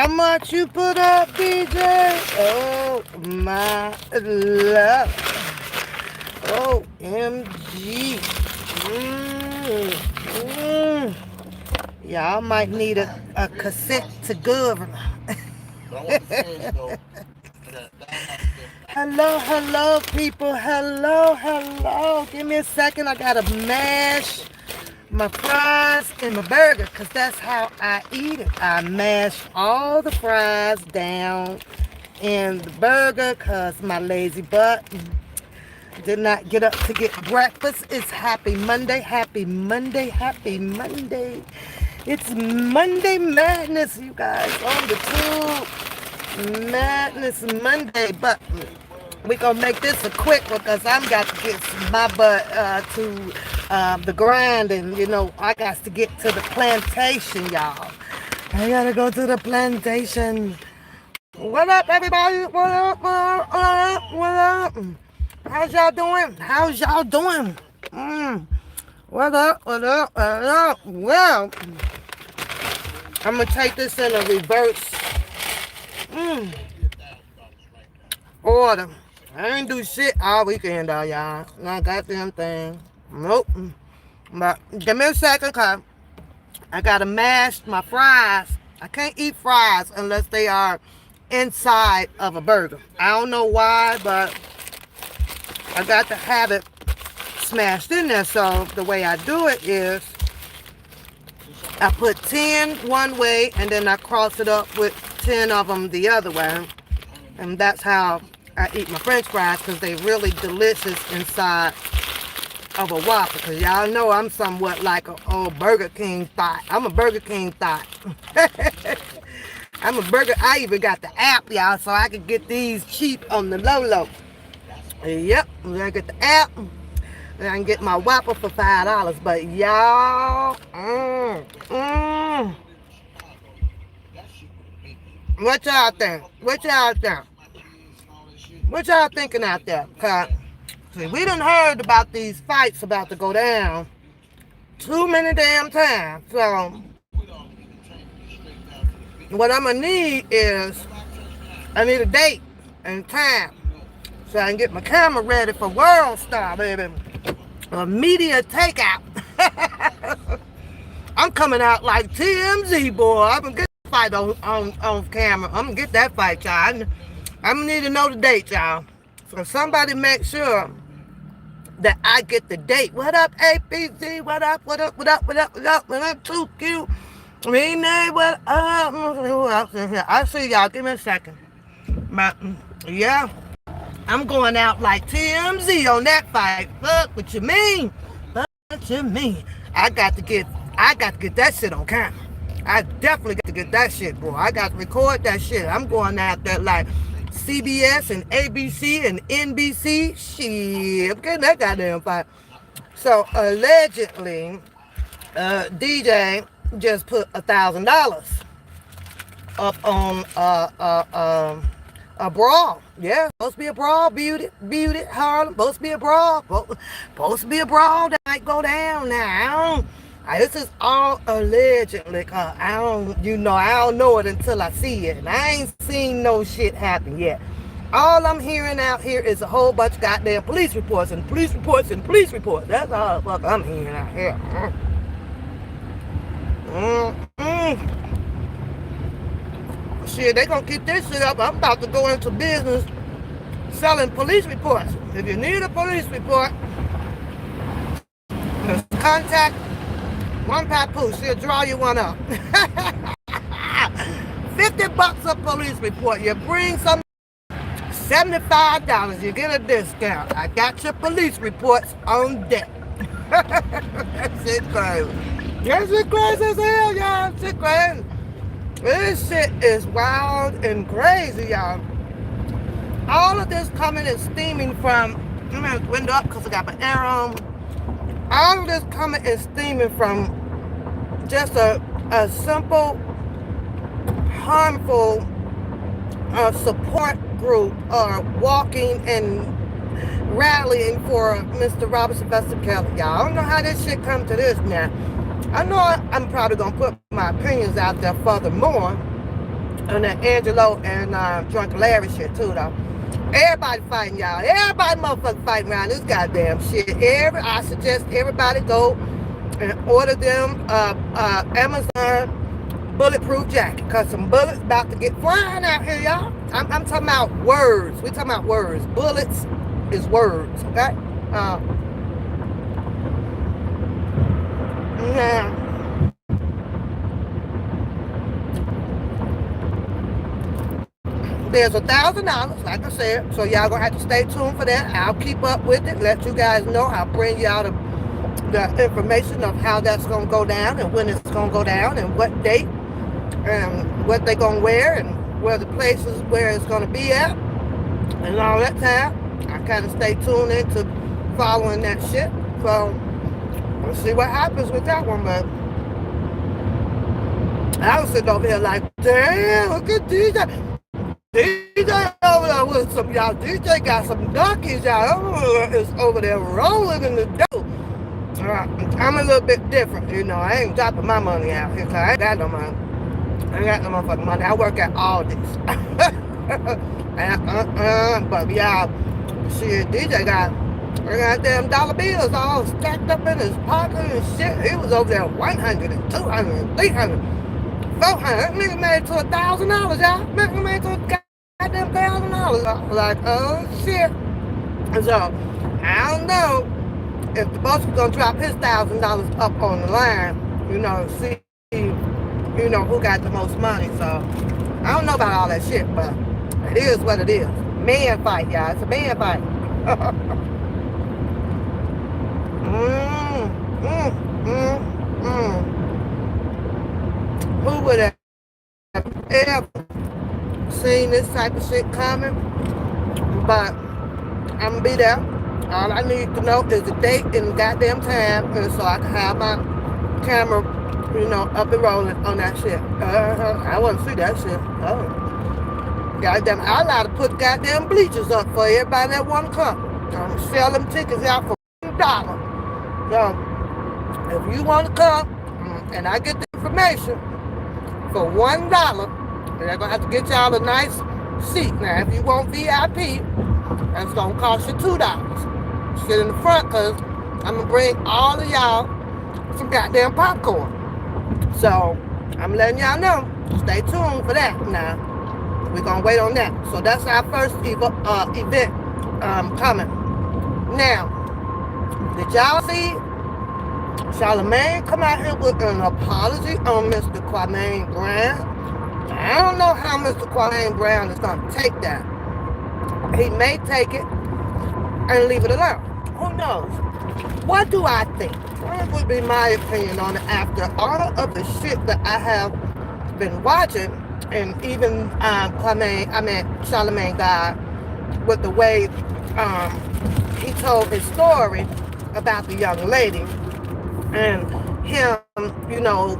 How much you put up, DJ? Oh, my love. OMG. Y'all might need a cassette to govern. Hello, people. Hello. Give me a second. I gotta mash my fries and my burger, because that's how I eat it. I mash all the fries down in the burger because my lazy butt did not get up to get breakfast. It's happy Monday. It's Monday Madness, you guys, on the tube. Madness Monday, but we're going to make this a quick one because I'm got to get my butt to the grind, and, I got to get to the plantation, y'all. I got to go to the plantation. What up, everybody? What up? How's y'all doing? What up? Well, I'm going to take this in a reverse order. I ain't do shit all weekend, though, y'all. Not goddamn thing. Nope. But give me a second, cause I gotta mash my fries. I can't eat fries unless they are inside of a burger. I don't know why, but I got to have it smashed in there. So the way I do it is I put 10 one way and then I cross it up with 10 of them the other way. And that's how I eat my french fries, because they really delicious inside of a Whopper. Because y'all know I'm somewhat like a old Burger King thought. I'm a Burger King thought. I even got the app, y'all, so I can get these cheap on the low. Yep, I get the app. And I can get my Whopper for $5. But y'all, what y'all think? What y'all thinking out there? Cause see, we done heard about these fights about to go down too many damn times. So what I'm gonna need is I need a date and time so I can get my camera ready for World Star, baby. A media takeout. I'm coming out like TMZ, boy. I'm gonna get that fight on camera. I'm gonna get that fight, y'all. I'm gonna need to know the date, y'all. So somebody make sure that I get the date. What up, APC? What up? Too cute. Renee, what up? Who else in here? I see y'all. Give me a second. But, yeah. I'm going out like TMZ on that fight. Fuck what you mean. I got to get that shit on camera. I definitely got to get that shit, bro. I got to record that shit. I'm going out there like CBS and ABC and NBC. Shit, I'm getting that goddamn fight. So allegedly, DJ just put $1,000 up on a brawl. Yeah, supposed to be a brawl. Beauty, Harlem. Supposed to be a brawl. Supposed to be a brawl that might go down now. This is all allegedly, cause I don't know it until I see it, and I ain't seen no shit happen yet. All I'm hearing out here is a whole bunch of goddamn police reports. That's all the fuck I'm hearing out here. Shit, they gonna keep this shit up. I'm about to go into business selling police reports. If you need a police report, just contact One Papoose. She'll draw you one up. $50 a police report. You bring some, $75. You get a discount. I got your police reports on deck. That's it crazy. That shit crazy as hell, y'all. Shit crazy. This shit is wild and crazy, y'all. All of this coming and steaming from, let me have the window up because I got my air on. All of this coming and steaming from just a simple, harmful support group walking and rallying for Mr. Robert Sylvester Kelly, y'all. I don't know how this shit come to this now. I know I'm probably going to put my opinions out there furthermore, on that Angelo and Drunken shit too, though. Everybody fighting, y'all. Everybody motherfucking fighting around this goddamn shit. I suggest everybody go and order them Amazon bulletproof jacket, because some bullets about to get flying out here, y'all. I'm talking about words. We talking about words. Bullets is words, okay? Yeah. There's $1,000, like I said, so y'all gonna have to stay tuned for that. I'll keep up with it, let you guys know. I'll bring y'all the information of how that's gonna go down and when it's gonna go down and what date and what they gonna wear and where the places where it's gonna be at and all that time. I kind of stay tuned into following that shit. So we'll see what happens with that one, but I was sitting over here like, damn, look at DJ. DJ over there with some, y'all. DJ got some donkeys, y'all. Is over there rolling in the dough. I'm a little bit different, you know. I ain't dropping my money out here, cause I ain't got no money. I ain't got no motherfucking money. I work at Aldi's. But y'all, shit, DJ got goddamn dollar bills all stacked up in his pocket and shit. He was over there 100 and 200 and 300, 400. That nigga made it to $1,000, y'all. Nigga made it to goddamn $1,000. I was like, oh shit. So I don't know if the boss was gonna drop his $1,000 up on the line, you know, see, you know, who got the most money. So I don't know about all that shit, but it is what it is. Man fight, y'all. It's a man fight. Who would have ever seen this type of shit coming? But I'm gonna be there. All I need to know is the date and the goddamn time, and so I can have my camera, you know, up and rolling on that shit. I want to see that shit. Oh, goddamn! I allowed to put goddamn bleachers up for everybody that want to come. I'm sell them tickets out for $1. So if you want to come, and I get the information for $1, they're gonna have to get y'all a nice seat. Now, if you want VIP, that's gonna cost you $2. Sit in the front, cause I'm gonna bring all of y'all some goddamn popcorn. So I'm letting y'all know. Stay tuned for that. Now we're gonna wait on that. So that's our first event coming. Now, did y'all see Charlemagne come out here with an apology on Mr. Charlemagne Brown? I don't know how Mr. Charlemagne Brown is gonna take that. He may take it and leave it alone. Who knows? What do I think? What would be my opinion on it after all of the shit that I have been watching, and even Charlemagne died with the way he told his story about the young lady and him, you know,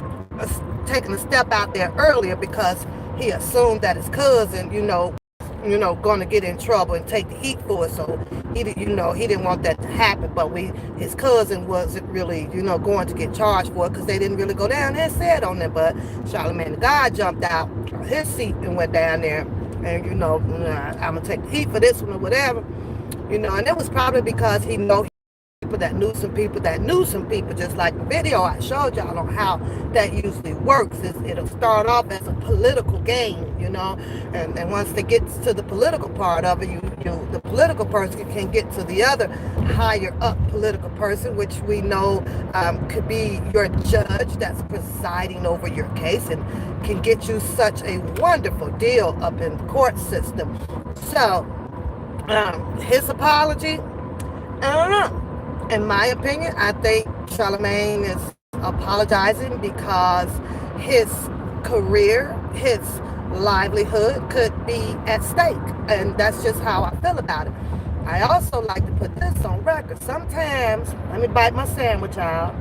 taking a step out there earlier because he assumed that his cousin, you know, going to get in trouble and take the heat for it. So he didn't want that to happen. But his cousin wasn't really, you know, going to get charged for it because they didn't really go down there and said on them. But Charlemagne the God jumped out of his seat and went down there, and I'm gonna take the heat for this one or whatever, and it was probably because he people that knew some people, just like the video I showed y'all on how that usually works. It'll start off as a political game, and once they get to the political part of it, the political person can get to the other higher up political person, which we know could be your judge that's presiding over your case and can get you such a wonderful deal up in the court system. So his apology, I don't know. In my opinion, I think Charlemagne is apologizing because his career, his livelihood could be at stake. And that's just how I feel about it. I also like to put this on record. Sometimes, let me bite my sandwich out.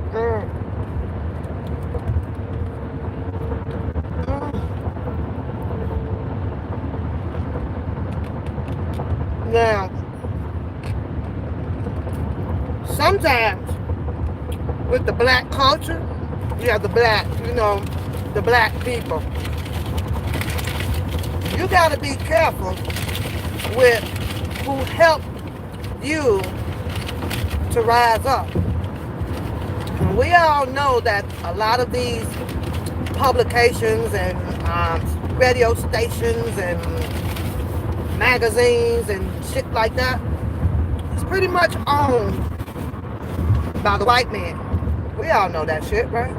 Now, sometimes with the black culture, you have the black people. You got to be careful with who help you to rise up. And we all know that a lot of these publications and radio stations and magazines and shit like that is pretty much owned by the white man. We all know that shit, right?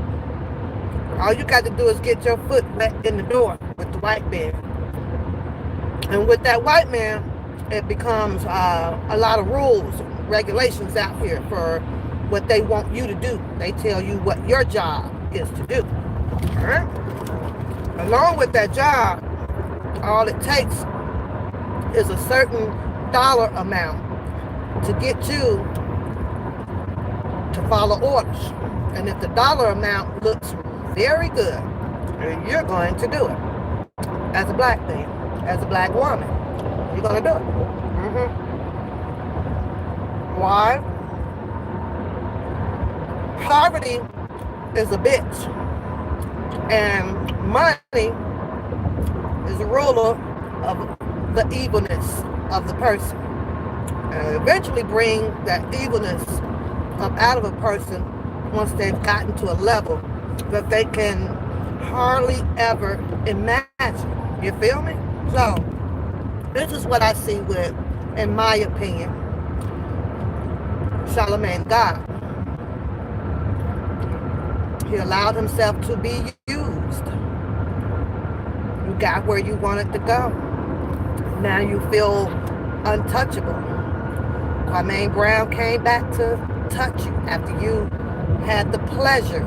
All you got to do is get your foot wet in the door with the white man. And with that white man, it becomes a lot of rules, regulations out here for what they want you to do. They tell you what your job is to do. All right? Along with that job, all it takes is a certain dollar amount to get you to follow orders. And if the dollar amount looks very good, you're going to do it. As a black man, as a black woman, you're going to do it. Why? Poverty is a bitch. And money is a ruler of the evilness of the person. And eventually bring that evilness up out of a person once they've gotten to a level that they can hardly ever imagine. You feel me? So, this is what I see with, in my opinion, Charlemagne God. He allowed himself to be used. You got where you wanted to go. Now you feel untouchable. Charlemagne Brown came back to touch you after you had the pleasure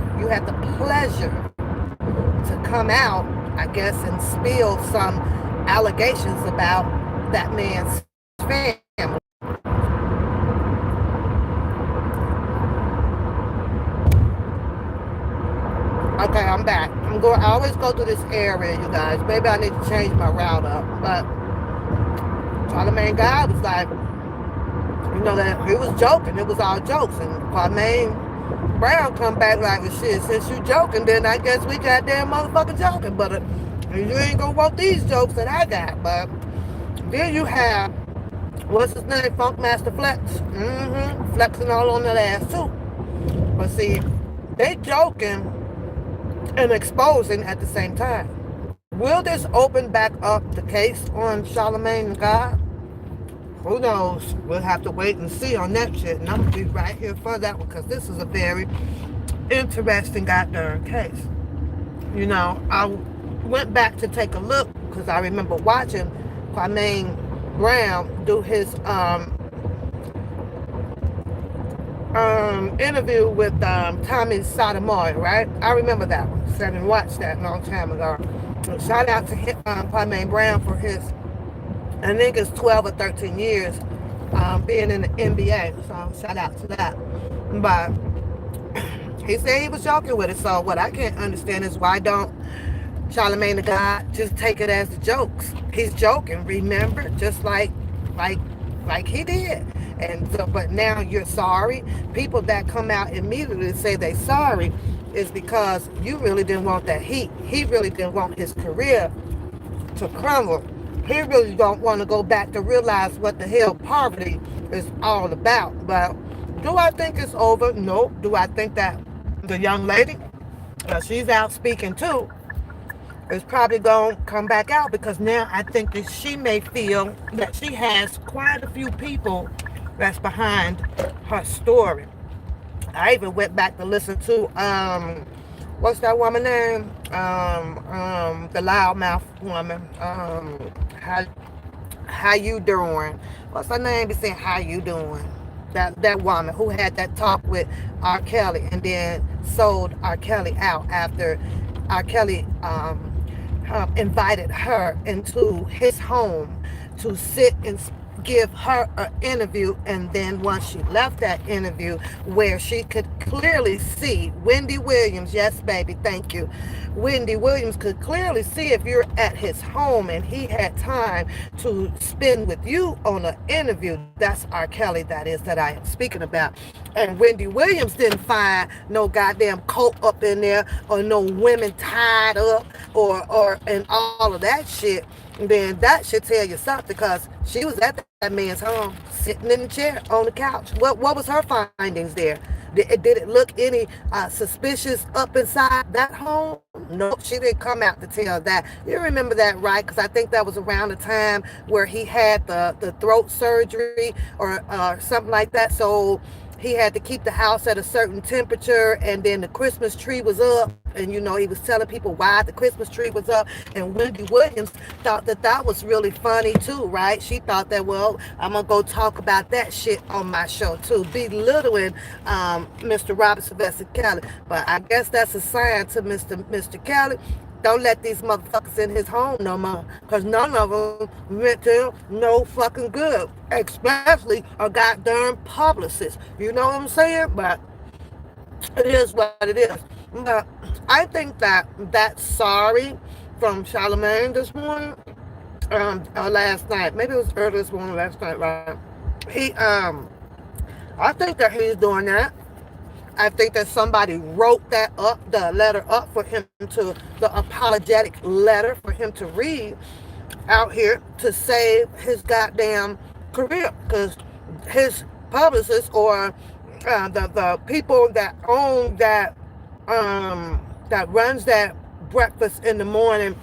to come out, I guess, and spill some allegations about that man's family. Okay, I'm back. I always go through this area, you guys. Maybe I need to change my route up. But Charlemagne God was like, you know, that he was joking. It was all jokes. And Charlemagne Brown come back like, well, shit, since you joking, then I guess we goddamn motherfucking joking. But you ain't gonna want these jokes that I got. But then you have, what's his name? Funkmaster Flex. Flexing all on that ass too. But see, they joking and exposing at the same time. Will this open back up the case on Charlemagne God? Who knows? We'll have to wait and see on that shit. And I'm going to be right here for that one because this is a very interesting goddamn case. You know, I went back to take a look because I remember watching Charlemagne Brown do his interview with Tommy Sotomayor, right? I remember that one. So I didn't watch that a long time ago. So shout out to Charlemagne Brown for his, I think it's 12 or 13 years being in the NBA. So shout out to that. But he said he was joking with it. So what I can't understand is why don't Charlemagne the God just take it as the jokes? He's joking, remember? Just like he did. And so, but now you're sorry. People that come out immediately say they sorry is because you really didn't want that heat. He really didn't want his career to crumble. He really don't want to go back to realize what the hell poverty is all about. But do I think it's over? No. Do I think that the young lady, she's out speaking too, is probably going to come back out because now I think that she may feel that she has quite a few people that's behind her story. I even went back to listen to what's that woman name? The loudmouth woman. How you doing? What's her name? They say how you doing? That woman who had that talk with R. Kelly and then sold R. Kelly out after R. Kelly invited her into his home to sit and give her an interview, and then once she left that interview where she could clearly see Wendy Williams, yes baby, thank you, Wendy Williams could clearly see if you're at his home and he had time to spend with you on an interview. That's R. Kelly, that is, that I am speaking about. And Wendy Williams didn't find no goddamn coat up in there or no women tied up or and all of that shit. Then that should tell you something because she was at that man's home sitting in the chair on the couch. What was her findings there? Did it look any suspicious up inside that home? No, she didn't come out to tell that. You remember that, right? Because I think that was around the time where he had the throat surgery or something like that. So he had to keep the house at a certain temperature, and then the Christmas tree was up, and he was telling people why the Christmas tree was up. And Wendy Williams thought that was really funny too, right? She thought that, well, I'm gonna go talk about that shit on my show too, belittling Mr. Robert Sylvester Kelly. But I guess that's a sign to Mr. Kelly. Don't let these motherfuckers in his home no more, because none of them meant to no fucking good, especially a goddamn publicist. You know what I'm saying? But it is what it is. But I think that sorry from Charlemagne this morning, or last night, maybe it was early this morning, last night, right? I think that he's doing that. I think that somebody wrote that up, the letter up for him to, the apologetic letter for him to read out here to save his goddamn career, because his publicist or the people that own that that runs that breakfast in the morning,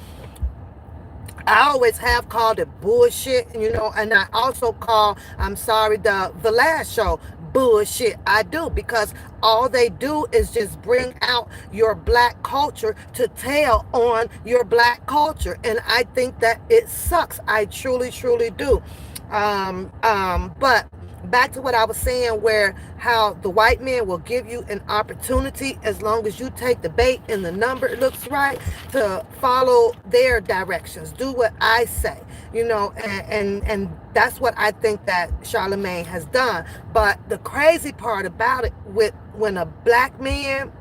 I always have called it bullshit, and I also call, I'm sorry, the last show bullshit. I do, because all they do is just bring out your black culture to tell on your black culture, and I think that it sucks. I truly do. But back to what I was saying, where how the white man will give you an opportunity as long as you take the bait and the number looks right to follow their directions, do what I say, and that's what I think that Charlemagne has done. But the crazy part about it, when a black man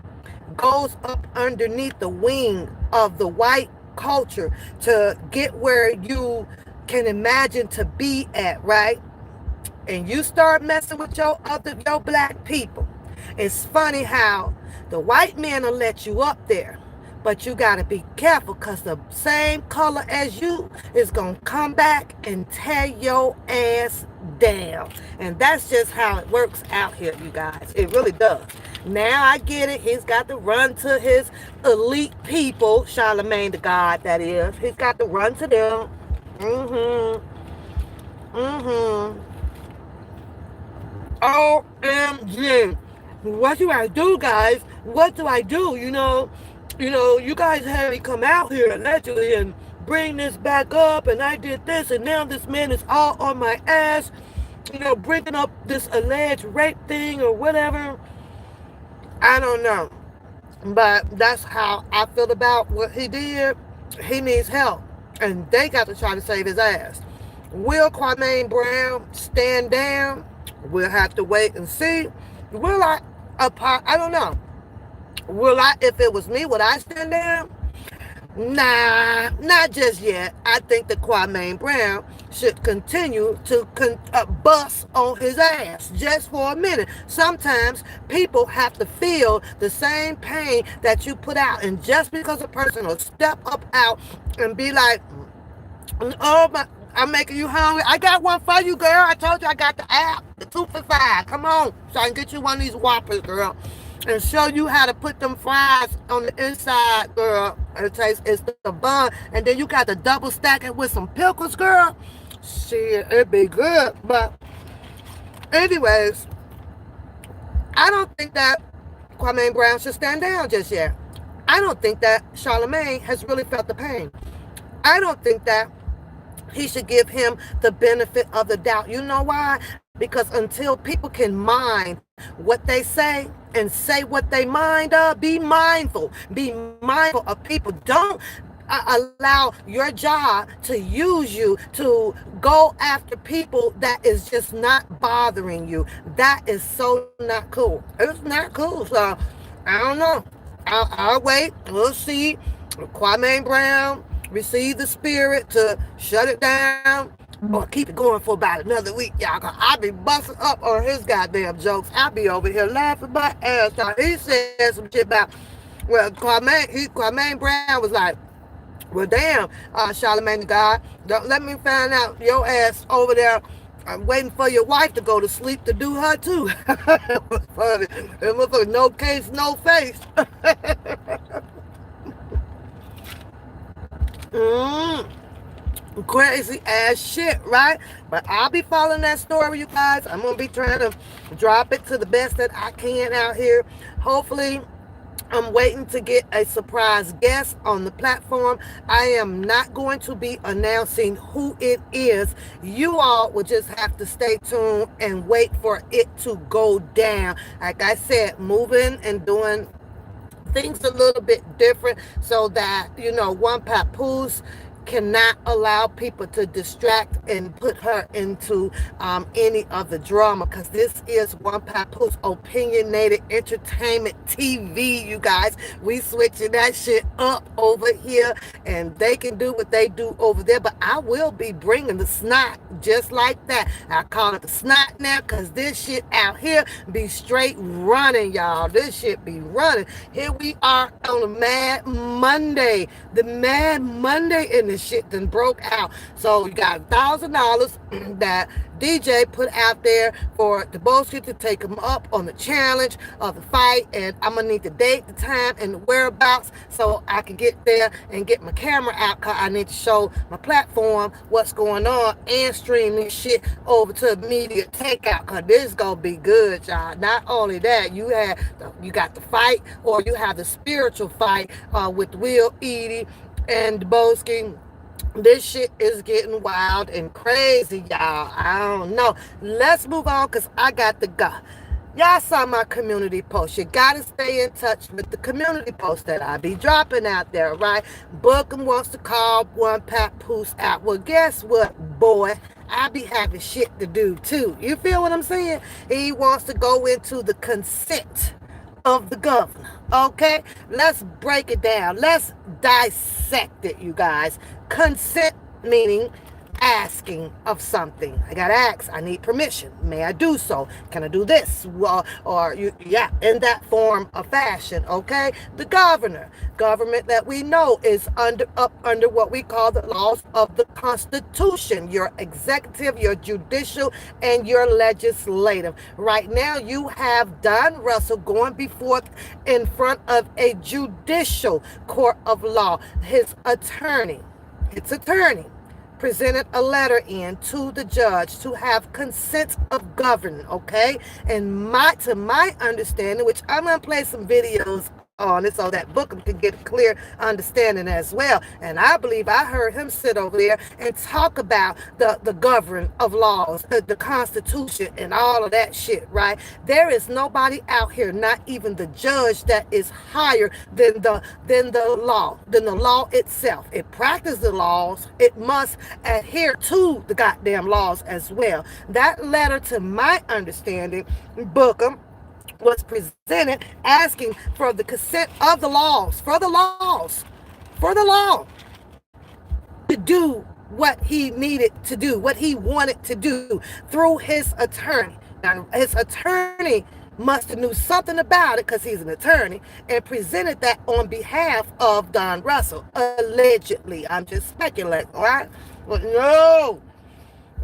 goes up underneath the wing of the white culture to get where you can imagine to be at, right? And you start messing with your black people. It's funny how the white man will let you up there, but you got to be careful, because the same color as you is going to come back and tear your ass down. And that's just how it works out here, you guys. It really does. Now I get it. He's got to run to his elite people, Charlemagne the God, that is. He's got to run to them. OMG. What do I do, guys? What do I do? You guys had me come out here allegedly and bring this back up, and I did this, and now this man is all on my ass, bringing up this alleged rape thing or whatever. I don't know. But that's how I feel about what he did. He needs help, and they got to try to save his ass. Will Kwame Brown stand down? We'll have to wait and see. Will I don't know. If it was me, would I stand down? Nah, not just yet. I think that Kwame Brown should continue to bust on his ass just for a minute. Sometimes people have to feel the same pain that you put out. And just because a person will step up out and be like, oh my, I'm making you hungry. I got one for you, girl. I told you I got the app, the 2 for $5. Come on, so I can get you one of these Whoppers, girl, and show you how to put them fries on the inside, girl. It's the bun, and then you got to double stack it with some pickles, girl. Shit, it'd be good. But anyways, I don't think that Kwame Brown should stand down just yet. I don't think that Charlemagne has really felt the pain. I don't think that he should give him the benefit of the doubt. You know why? Because until people can mind what they say and say what they mind of, be mindful. Be mindful of people. Don't allow your job to use you to go after people that is just not bothering you. That is so not cool. It's not cool. So I don't know. I'll wait. We'll see. Kwame Brown receive the spirit to shut it down. or keep it going for about another week, y'all. Cause I be busting up on his goddamn jokes. I be over here laughing my ass off. He said some shit about, well, Charlemagne Brown was like, well, damn, Charlemagne the God, don't let me find out your ass over there. I'm waiting for your wife to go to sleep to do her too. It was funny. It was like no case, no face. mm. Crazy ass shit, right? But I'll be following that story, you guys. I'm gonna be trying to drop it to the best that I can out here. Hopefully, I'm waiting to get a surprise guest on the platform. I am not going to be announcing who it is. You all will just have to stay tuned and wait for it to go down. Like I said, moving and doing things a little bit different so that, one papoose cannot allow people to distract and put her into any of the drama, because this is One Papoose Opinionated Entertainment TV, you guys. We switching that shit up over here, and they can do what they do over there, but I will be bringing the snot just like that. I call it the snot now because this shit out here be straight running, y'all. This shit be running. Here we are on a Mad Monday. The Mad Monday in the shit then broke out. So you got $1,000 that DJ put out there for Duboski to take him up on the challenge of the fight, and I'm gonna need the date, the time, and the whereabouts so I can get there and get my camera out, because I need to show my platform what's going on and stream this shit over to immediate takeout, because this is gonna be good, y'all. Not only that, you got the fight, or you have the spiritual fight with Will Edie and Duboski. This shit is getting wild and crazy, y'all. I don't know. Let's move on, because I got to go. Y'all saw my community post. You got to stay in touch with the community post that I be dropping out there, right? Bookum wants to call One Papoose out. Well, guess what, boy? I be having shit to do, too. You feel what I'm saying? He wants to go into the consent of the governor. Okay, let's break it down. Let's dissect it, you guys. Consent meaning asking of something. I gotta ask. I need permission. May I do so? Can I do this? In that form of fashion. Okay. The government that we know is under what we call the laws of the Constitution. Your executive, your judicial, and your legislative. Right now, you have Don Russell going before in front of a judicial court of law. Its attorney presented a letter in to the judge to have consent of government, okay? And to my understanding, which I'm going to play some videos on it so that Bookum can get a clear understanding as well. And I believe I heard him sit over there and talk about the govern of laws, the Constitution, and all of that shit, right? There is nobody out here, not even the judge, that is higher than the law itself. It practices the laws. It must adhere to the goddamn laws as well. That letter, to my understanding, Bookum was presented asking for the consent of the laws, for the law to do what he needed to do, what he wanted to do through his attorney. Now, his attorney must have knew something about it, because he's an attorney, and presented that on behalf of Don Russell, allegedly. I'm just speculating, all right? But no,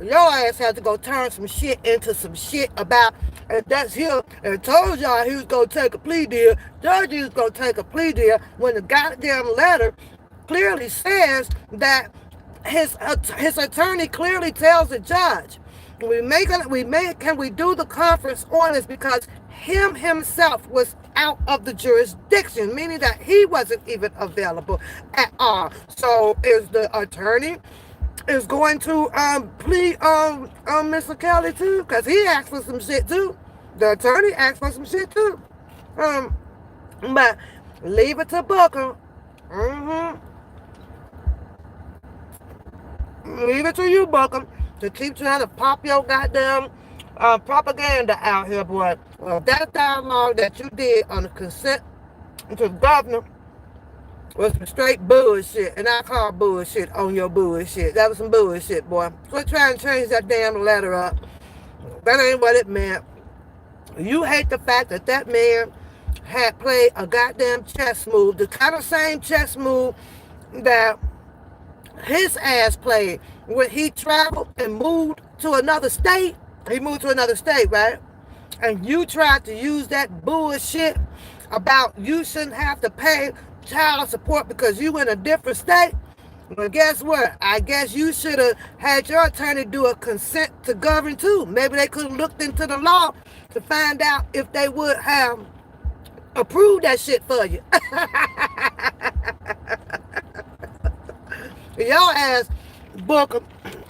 your ass had to go turn some shit into some shit about, and that's him. And told y'all he was going to take a plea deal. Judge was going to take a plea deal when the goddamn letter clearly says that his attorney clearly tells the judge, can we do the conference on this, because himself was out of the jurisdiction, meaning that he wasn't even available at all. So is the attorney is going to plead Mr. Kelly too, because he asked for some shit too. The attorney asked for some shit too. But leave it to Booker. Leave it to you, Booker, to keep trying to pop your goddamn propaganda out here, boy. Well, that dialogue that you did on the consent to the governor, was some straight bullshit, and I call bullshit on your bullshit. That was some bullshit, boy. Quit trying to change that damn letter up. That ain't what it meant. You hate the fact that that man had played a goddamn chess move, the kind of same chess move that his ass played when he traveled and moved to another state. He moved to another state, right? And you tried to use that bullshit about you shouldn't have to pay child support because you in a different state. Well, guess what? I guess you should have had your attorney do a consent to govern too. Maybe they could have looked into the law to find out if they would have approved that shit for you. Your ass, Bookum,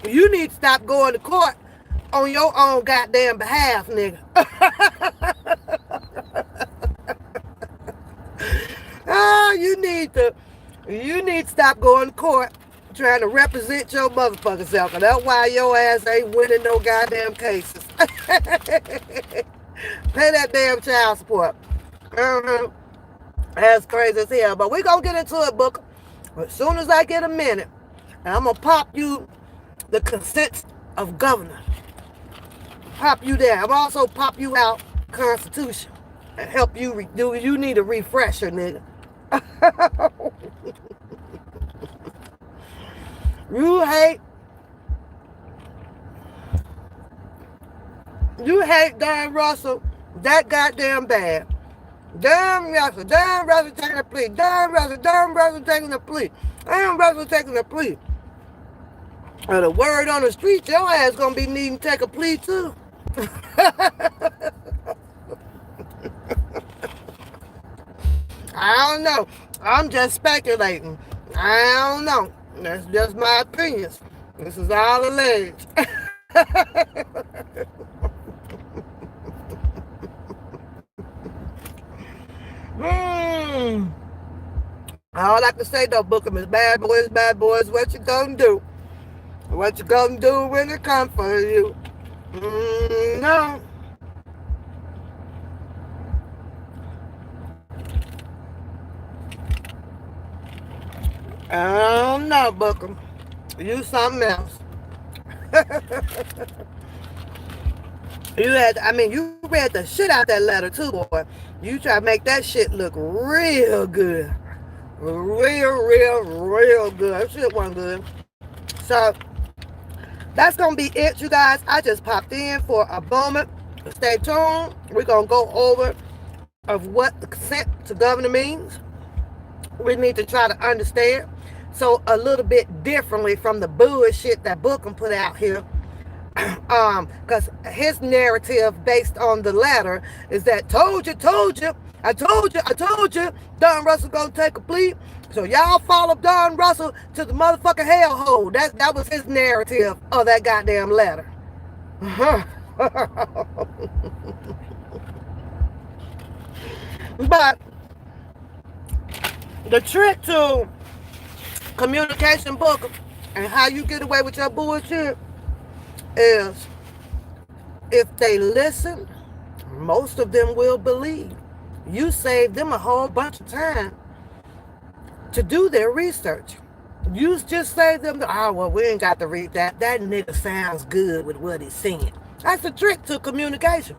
you need to stop going to court on your own goddamn behalf, nigga. You need to stop going to court trying to represent your motherfucking self. And that's why your ass ain't winning no goddamn cases. Pay that damn child support. That's crazy as hell. But we gonna get into it, Booker. As soon as I get a minute, and I'm gonna pop you the consent of governor. Pop you there. I'm also pop you out Constitution and help you do. You need a refresher, nigga. You hate Dan Russell that goddamn bad. Dan Russell taking a plea. Dan Russell taking a plea. Dan Russell taking a plea. And the word on the street, your ass gonna be needing to take a plea too. I don't know. I'm just speculating. I don't know. That's just my opinions. This is all alleged. All I can say though, Bookum, is bad boys, what you gonna do? What you gonna do when it comes for you? No. I don't know, Bookum. You something else. You read the shit out that letter too, boy. You try to make that shit look real good. Real good. That shit wasn't good. So, that's going to be it, you guys. I just popped in for a moment. Stay tuned. We're going to go over of what the consent to governor means. We need to try to understand. So, a little bit differently from the bullshit that Bookum put out here. Because his narrative based on the letter is that told you, I told you, Don Russell gonna take a plea. So y'all follow Don Russell to the motherfucking hellhole. That was his narrative of that goddamn letter. But the trick to communication, Booker, and how you get away with your bullshit is if they listen, most of them will believe. You save them a whole bunch of time to do their research. You just say them, well, we ain't got to read that. That nigga sounds good with what he's saying. That's the trick to communication.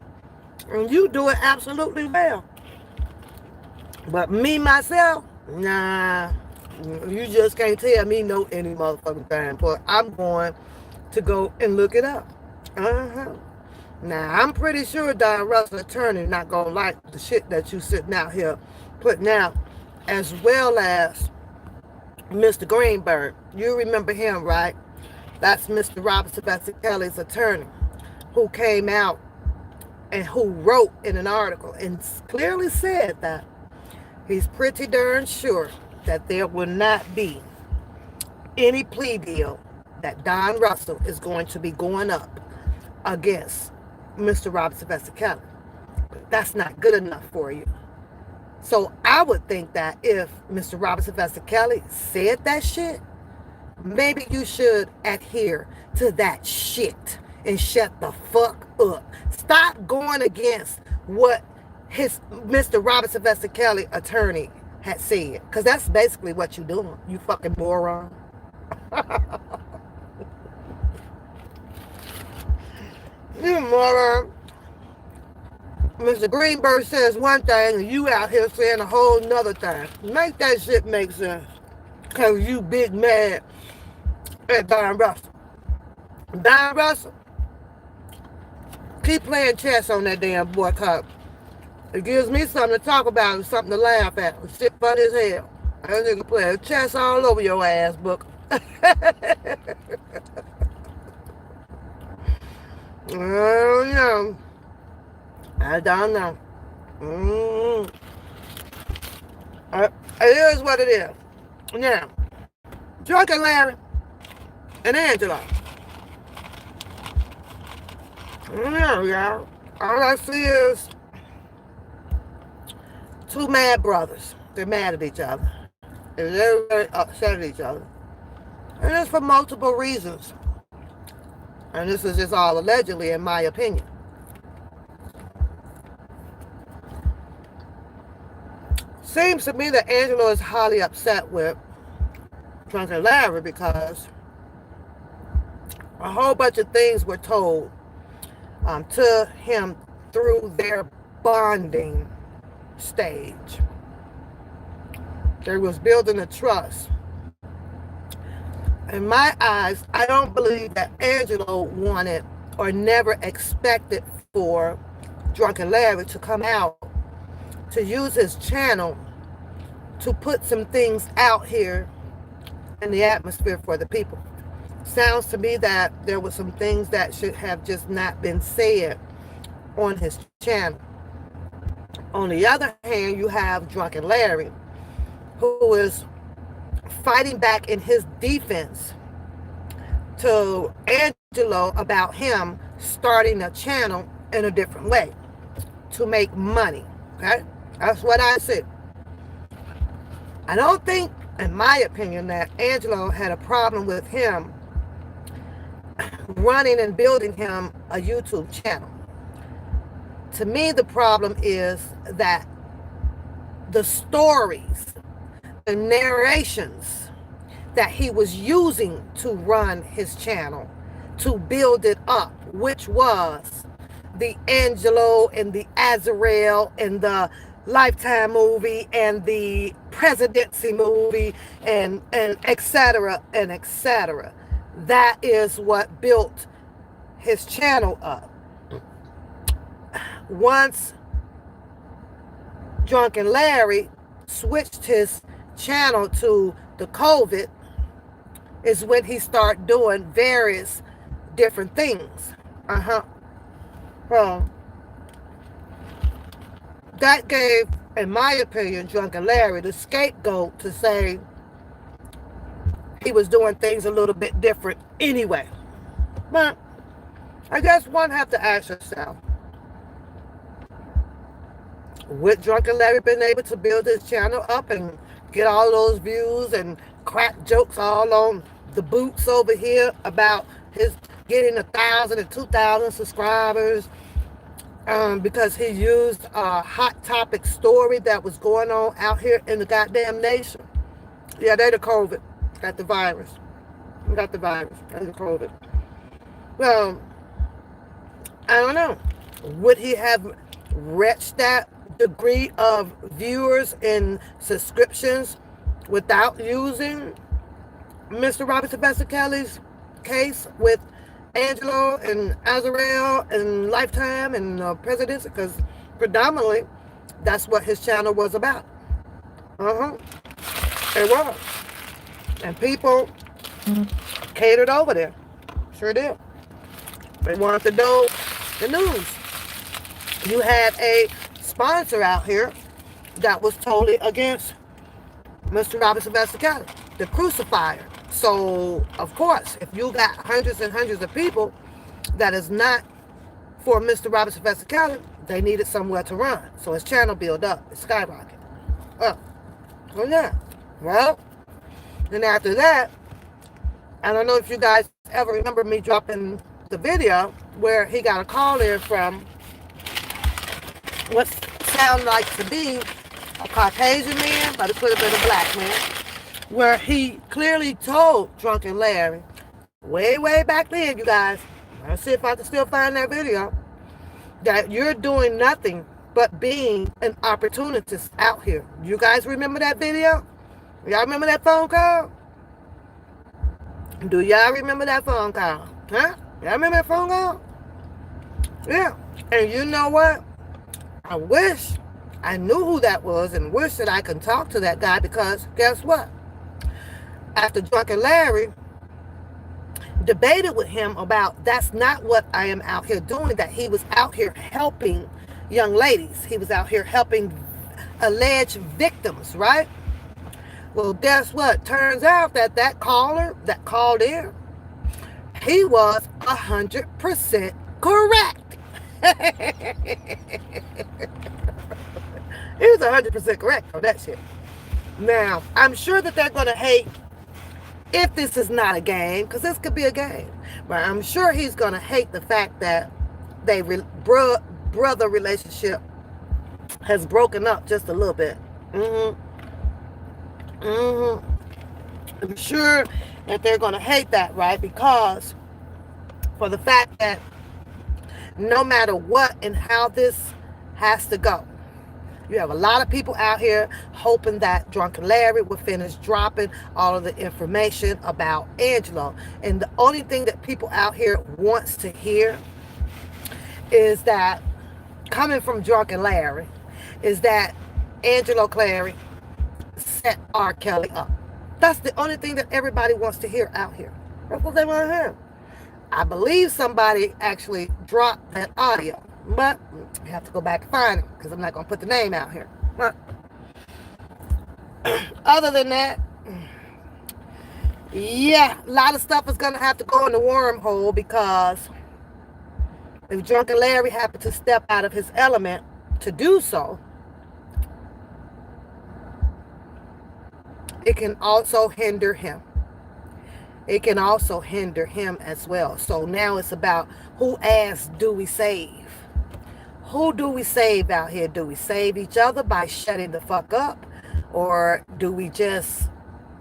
And you do it absolutely well. But me, myself, nah. You just can't tell me no any motherfucking time. But I'm going to go and look it up. Now, I'm pretty sure Don Russell attorney not going to like the shit that you sitting out here putting out, as well as Mr. Greenberg. You remember him, right? That's Mr. Robert Sylvester Kelly's attorney, who came out and who wrote in an article and clearly said that he's pretty darn sure that there will not be any plea deal that Don Russell is going to be going up against Mr. Robert Sylvester Kelly. That's not good enough for you. So I would think that if Mr. Robert Sylvester Kelly said that shit, maybe you should adhere to that shit and shut the fuck up. Stop going against what his Mr. Robert Sylvester Kelly attorney had said. Because that's basically what you're doing, you fucking moron. You moron. Mr. Greenberg says one thing and you out here saying a whole nother thing. Make that shit make sense. Because you big mad at Don Russell. Don Russell, keep playing chess on that damn boycott. It gives me something to talk about and something to laugh at. Shit funny as hell. That nigga playing chess all over your ass, Bookum. I don't know. I don't know. It is what it is. Now, Drunken Larry and Angelo. Yeah, y'all. All I see is two mad brothers. They're mad at each other. They're very, very upset at each other. And it's for multiple reasons. And this is just all allegedly, in my opinion. Seems to me that Angelo is highly upset with Drunken Larry because a whole bunch of things were told to him through their bonding stage. They was building a trust. In my eyes, I don't believe that Angelo wanted or never expected for Drunken Larry to come out to use his channel to put some things out here in the atmosphere for the people. Sounds to me that there were some things that should have just not been said on his channel. On the other hand, you have Drunken Larry, who is fighting back in his defense to Angelo about him starting a channel in a different way to make money. Okay? That's what I said. I don't think, in my opinion, that Angelo had a problem with him running and building him a YouTube channel. To me, the problem is that the stories, the narrations that he was using to run his channel, to build it up, which was the Angelo and the Azrael and the Lifetime movie and the presidency movie and etc. and etc. That is what built his channel up. Once Drunken Larry switched his channel to the COVID is when he started doing various different things. Well, that gave, in my opinion, Drunken Larry the scapegoat to say he was doing things a little bit different anyway. But I guess one have to ask yourself, would Drunken Larry been able to build his channel up and get all those views and crack jokes all on the boots over here about his getting 1,000 and 2,000 subscribers because he used a hot topic story that was going on out here in the goddamn nation? Yeah, they the COVID. Got the virus. Got the virus. Got the COVID. Well, I don't know. Would he have reached that degree of viewers and subscriptions without using Mr. Robert Sylvester Kelly's case with Angelo and Azrael and Lifetime and Presidency? Because predominantly that's what his channel was about. It was. And people catered over there. Sure did. They wanted to know the news. You had a sponsor out here that was totally against Mr. Robert Sylvester Kelly, the crucifier. So, of course, if you got hundreds and hundreds of people that is not for Mr. Robert Sylvester Kelly, they needed somewhere to run. So his channel built up. It skyrocketed up. So yeah. Well, then after that, I don't know if you guys ever remember me dropping the video where he got a call in from what sound like to be a Caucasian man, but it could have been a black man, where he clearly told Drunken Larry, way back then, you guys, I'll see if I can still find that video, that you're doing nothing but being an opportunist out here. You guys remember that video? Y'all remember that phone call? Do y'all remember that phone call? Huh? Y'all remember that phone call? Yeah. And you know what? I wish I knew who that was and wish that I could talk to that guy, because guess what? After Drunken Larry debated with him about that's not what I am out here doing, that he was out here helping young ladies. He was out here helping alleged victims, right? Well, guess what? Turns out that that caller that called in, he was 100% correct. He was 100% correct on that shit. Now, I'm sure that they're going to hate if this is not a game, because this could be a game. But I'm sure he's going to hate the fact that they brother relationship has broken up just a little bit. I'm sure that they're going to hate that, right? Because for the fact that no matter what and how this has to go, you have a lot of people out here hoping that Drunken Larry will finish dropping all of the information about Angelo. And the only thing that people out here wants to hear is that, coming from Drunken Larry, is that Angelo Clary set R. Kelly up. That's the only thing that everybody wants to hear out here. That's what they want to hear. I believe somebody actually dropped that audio, but I have to go back and find it because I'm not going to put the name out here. But other than that, yeah, a lot of stuff is going to have to go in the wormhole, because if Drunken Larry happened to step out of his element to do so, it can also hinder him. It can also hinder him as well. So now it's about, who ass do we save? Who do we save out here? Do we save each other by shutting the fuck up? Or do we just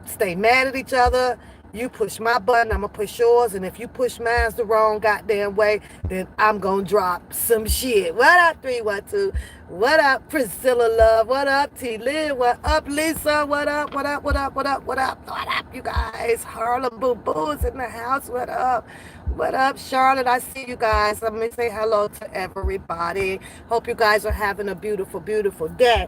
stay mad at each other? You push my button, I'm going to push yours. And if you push mine the wrong goddamn way, then I'm going to drop some shit. What up, 312? What up, Priscilla Love? What up, T. Lynn? What up, Lisa? What up, what up, what up, what up, what up? What up, you guys? Harlem Boo Boo's in the house. What up? What up, Charlotte? I see you guys. Let me say hello to everybody. Hope you guys are having a beautiful, beautiful day.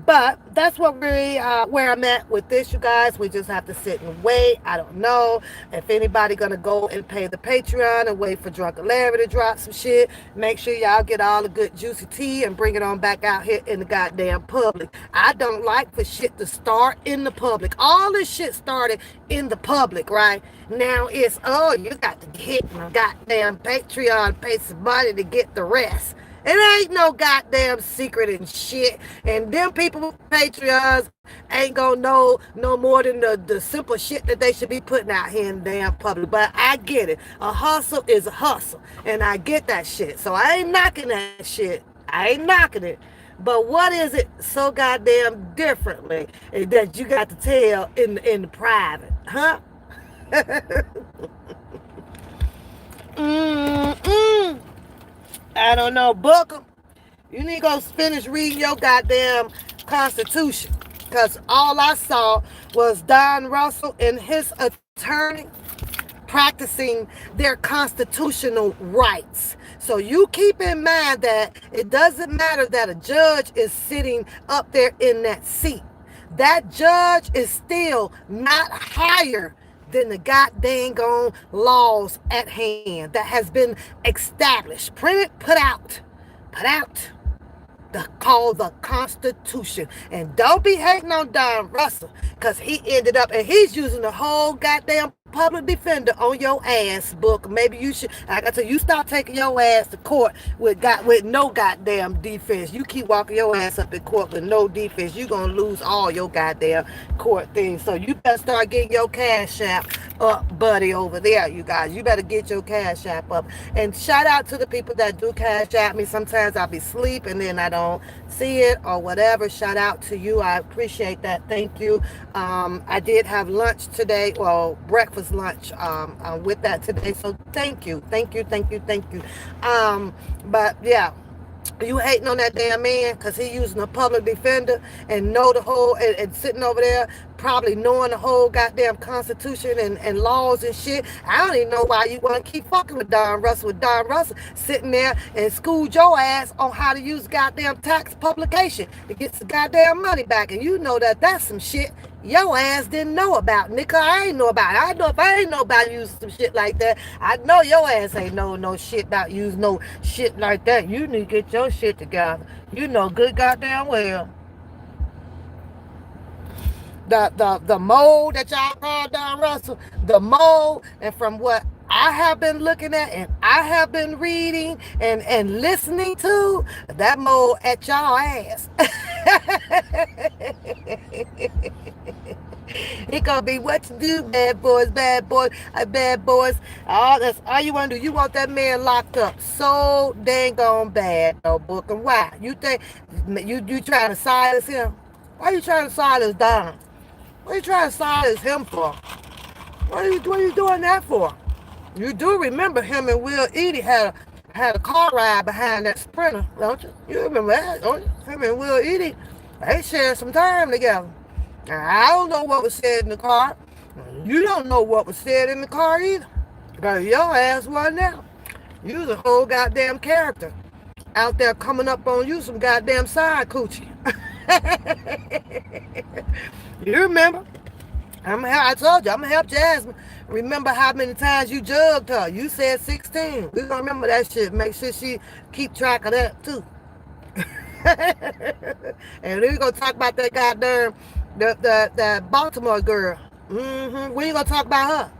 But that's what where I'm at with this, you guys. We just have to sit and wait. I don't know if anybody gonna go and pay the Patreon and wait for Drunken Larry to drop some shit. Make sure y'all get all the good juicy tea and bring it on back out here in the goddamn public. I don't like for shit to start in the public. All this shit started in the public, right? Now it's, oh, you got to hit my goddamn Patreon, pay some money to get the rest. It ain't no goddamn secret and shit. And them people with Patreons ain't gonna know no more than the simple shit that they should be putting out here in the damn public. But I get it. A hustle is a hustle. And I get that shit. So I ain't knocking that shit. I ain't knocking it. But what is it so goddamn differently that you got to tell in the private? Huh? I don't know, Bookum. You need to go finish reading your goddamn Constitution, because all I saw was Don Russell and his attorney practicing their constitutional rights. So you keep in mind that it doesn't matter that a judge is sitting up there in that seat. That judge is still not higher than the goddamn laws at hand that has been established, printed, put out called the Constitution. And don't be hating on Don Russell, because he ended up, and he's using the whole goddamn public defender on your ass, Book. Maybe you should, like I said, you stop taking your ass to court with no goddamn defense. You keep walking your ass up in court with no defense, you gonna lose all your goddamn court things. So you better start getting your cash app up, buddy, over there, you guys. You better get your cash app up. And shout out to the people that do cash app me. Sometimes I'll be asleep and then I don't see it or whatever, shout out to you. I appreciate that. Thank you. I did have lunch today, well, breakfast lunch with that today. So thank you. Thank you. Thank you. Thank you. But yeah. You hating on that damn man because he using a public defender and know the whole and sitting over there probably knowing the whole goddamn constitution and laws and shit. I don't even know why you want to keep fucking with Don Russell. With Don Russell sitting there and schooled your ass on how to use goddamn tax publication to get the goddamn money back. And you know that that's some shit your ass didn't know about, nigga. I ain't know about it. I know if I ain't know about using some shit like that, I know your ass ain't know no shit about using no shit like that. You need to get your shit together. You know good goddamn well. The mold that y'all call Don Russell, the mold, and from what I have been looking at and I have been reading and listening to, that mold at y'all ass. It gonna be what you do, bad boys, bad boys, bad boys. That's all you wanna do. You want that man locked up so dang on bad, no Bookum. Why? You think you trying to silence him? Why you trying to silence Don? What are you trying to silence him for? What are you doing that for? You do remember him and Will Eady had a car ride behind that Sprinter, don't you? You remember that, don't you? Him and Will Eady, they shared some time together. I don't know what was said in the car. You don't know what was said in the car either. Because your ass wasn't there. You was a whole goddamn character out there coming up on you some goddamn side coochie. You remember? I told you, I'm going to help Jasmine. Remember how many times you jugged her. You said 16. We're going to remember that shit. Make sure she keep track of that, too. And we're going to talk about that goddamn, the Baltimore girl. When you going to talk about her?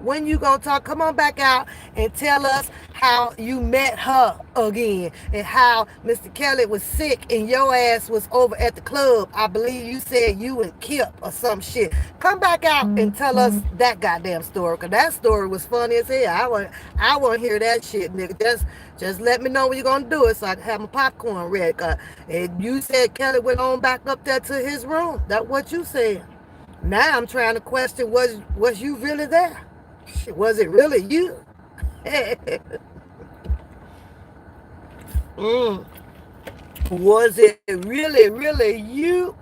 When you gonna talk? Come on back out and tell us how you met her again and how Mr. Kelly was sick and your ass was over at the club. I believe you said you and Kip or some shit. Come back out and tell us that goddamn story, because that story was funny as hell. I want to hear that shit, nigga. Just let me know when you're gonna do it so I can have my popcorn ready. And you said Kelly went on back up there to his room. That's what you said. Now I'm trying to question, was you really there? Was it really you? Was it really you?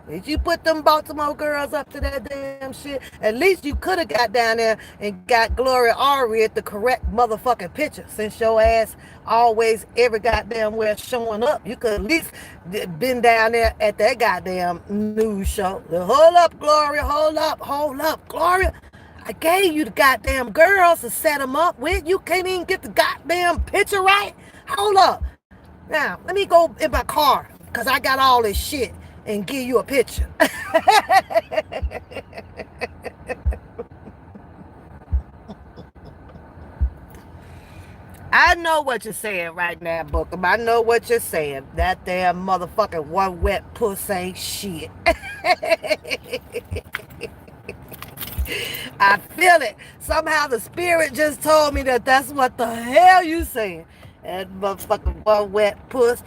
Did you put them Baltimore girls up to that damn shit? At least you could have got down there and got Gloria Ari at the correct motherfucking picture, since your ass always every goddamn where showing up. You could at least been down there at that goddamn news show. Hold up, Gloria. Hold up, Gloria. I gave you the goddamn girls to set them up with. You can't even get the goddamn picture right. Hold up. Now, let me go in my car, because I got all this shit, and give you a picture. I know what you're saying right now, Bookum. I know what you're saying. That damn motherfucking one wet puss ain't shit. I feel it. Somehow the spirit just told me that that's what the hell you saying. That motherfucking one wet puss.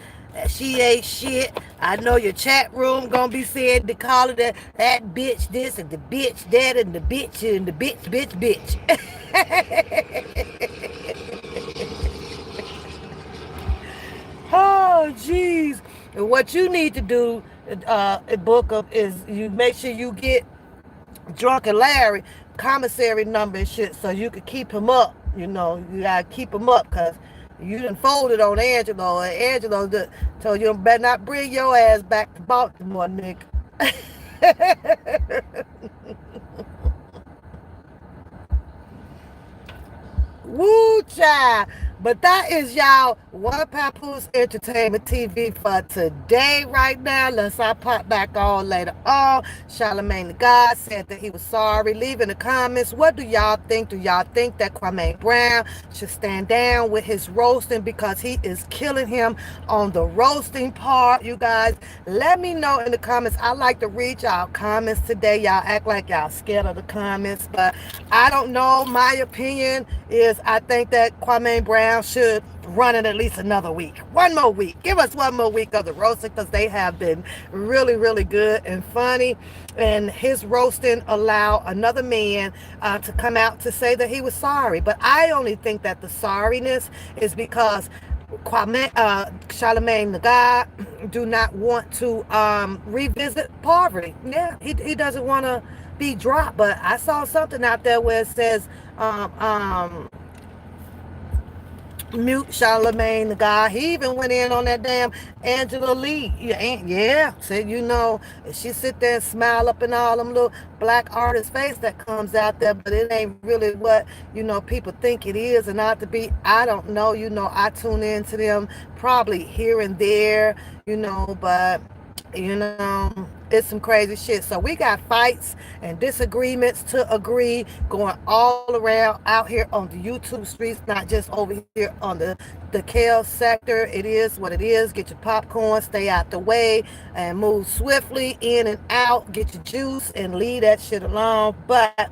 She ain't shit. I know your chat room gonna be saying to call it that bitch this and the bitch that and the bitch. Oh, jeez. And what you need to do, Bookum, is you make sure you get Drunken Larry commissary number and shit so you can keep him up. You know, you gotta keep him up, because you done folded on Angelo, and Angelo told you better not bring your ass back to Baltimore, nigga. Woo, child. But that is y'all One Papoose Entertainment TV for today right now. Unless I pop back on later on. Charlemagne the God said that he was sorry. Leave in the comments, what do y'all think? Do y'all think that Kwame Brown should stand down with his roasting, because he is killing him on the roasting part? You guys, let me know in the comments. I like to read y'all comments today. Y'all act like y'all scared of the comments, but I don't know. My opinion is I think that Kwame Brown Brown should run it at least another week. One more week. Give us one more week of the roasting because they have been really, really good and funny. And his roasting allowed another man to come out to say that he was sorry. But I only think that the sorriness is because Charlemagne the God do not want to revisit poverty. Yeah, he doesn't want to be dropped. But I saw something out there where it says mute Charlemagne the guy. He even went in on that damn Angelo Lee. Yeah. Said, she sit there and smile up in all them little black artist face that comes out there, but it ain't really what, people think it is and ought to be. I don't know. I tune into them probably here and there, but it's some crazy shit. So we got fights and disagreements to agree going all around out here on the YouTube streets, not just over here on the Kale sector. It is what it is. Get your popcorn, stay out the way, and move swiftly in and out. Get your juice and leave that shit alone. But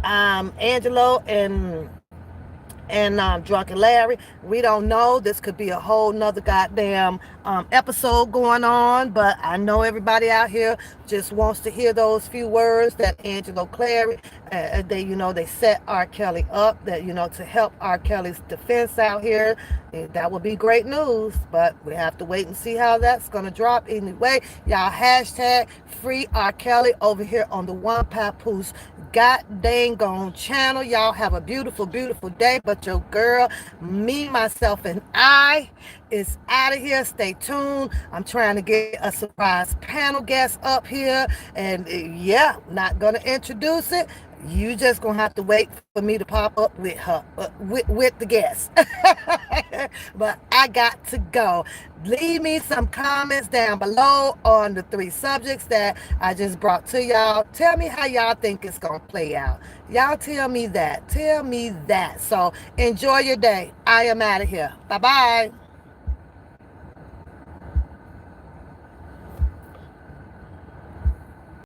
Angelo and Drunken Larry, we don't know. This could be a whole nother goddamn episode going on, but I know everybody out here just wants to hear those few words that Angelo Clary, they set R. Kelly up, that, to help R. Kelly's defense out here. That would be great news, but we have to wait and see how that's going to drop. Anyway, y'all hashtag free R. Kelly over here on the One Papoose God dang gone channel. Y'all have a beautiful, beautiful day. But your girl, me, myself, and I is out of here. Stay tuned. I'm trying to get a surprise panel guest up here. And not going to introduce it. You just going to have to wait for me to pop up with her, with the guest. But I got to go. Leave me some comments down below on the 3 subjects that I just brought to y'all. Tell me how y'all think it's going to play out. Y'all tell me that. So enjoy your day. I am out of here. Bye-bye.